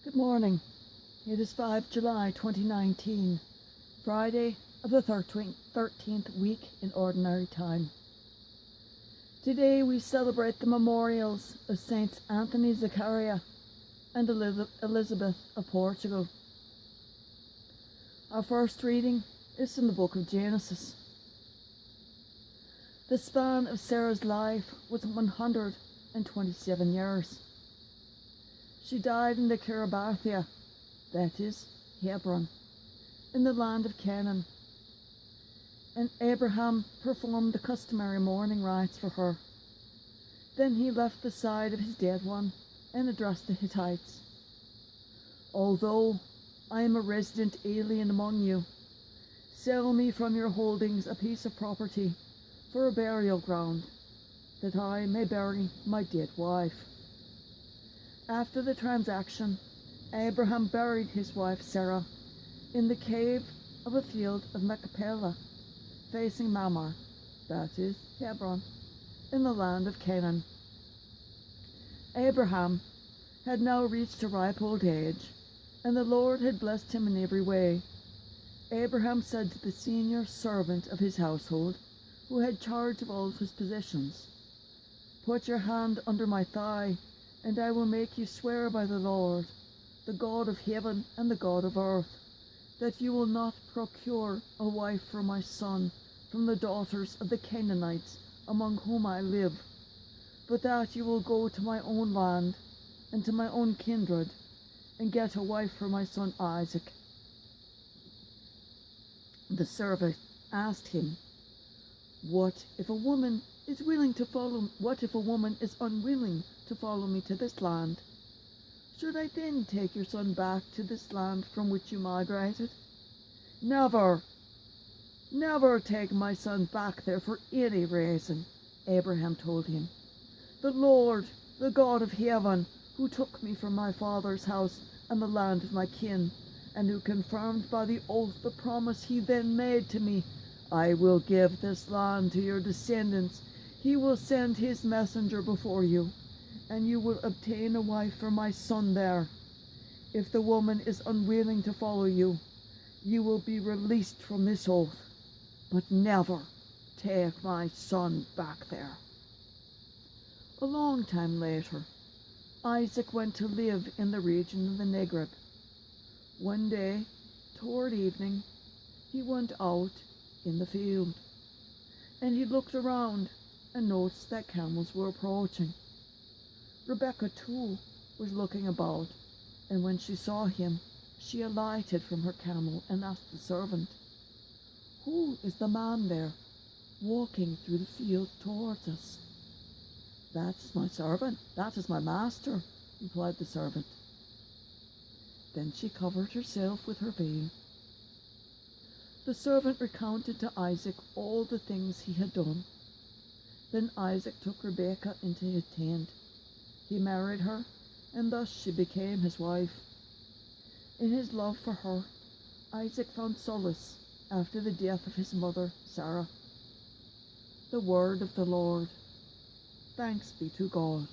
Good morning. It is 5 July 2019, Friday of the 13th week in Ordinary Time. Today we celebrate the memorials of Saints Anthony Zaccaria and Elizabeth of Portugal. Our first reading is from the book of Genesis. The span of Sarah's life was 127 years. She died in the Kiribathia, that is, Hebron, in the land of Canaan. And Abraham performed the customary mourning rites for her. Then he left the side of his dead one and addressed the Hittites. Although I am a resident alien among you, sell me from your holdings a piece of property for a burial ground, that I may bury my dead wife. After the transaction, Abraham buried his wife Sarah in the cave of a field of Machpelah, facing Mamre, that is, Hebron, in the land of Canaan. Abraham had now reached a ripe old age, and the Lord had blessed him in every way. Abraham said to the senior servant of his household, who had charge of all of his possessions, "Put your hand under my thigh, and I will make you swear by the Lord, the God of heaven and the God of earth, that you will not procure a wife for my son from the daughters of the Canaanites among whom I live, but that you will go to my own land and to my own kindred, and get a wife for my son Isaac." The servant asked him, What if a woman is unwilling to follow me to this land? Should I then take your son back to this land from which you migrated? Never take my son back there for any reason, Abraham told him. The Lord, the God of heaven, who took me from my father's house and the land of my kin, and who confirmed by the oath the promise he then made to me, I will give this land to your descendants. He will send his messenger before you, and you will obtain a wife for my son there. If the woman is unwilling to follow you, you will be released from this oath, but never take my son back there. A long time later, Isaac went to live in the region of the Negev. One day, toward evening, he went out in the field, and he looked around and noticed that camels were approaching. Rebecca, too, was looking about, and when she saw him, she alighted from her camel and asked the servant, "Who is the man there, walking through the field towards us?" "That is my servant, that is my master," replied the servant. Then she covered herself with her veil. The servant recounted to Isaac all the things he had done. Then Isaac took Rebekah into his tent. He married her, and thus she became his wife. In his love for her, Isaac found solace after the death of his mother, Sarah. The word of the Lord. Thanks be to God.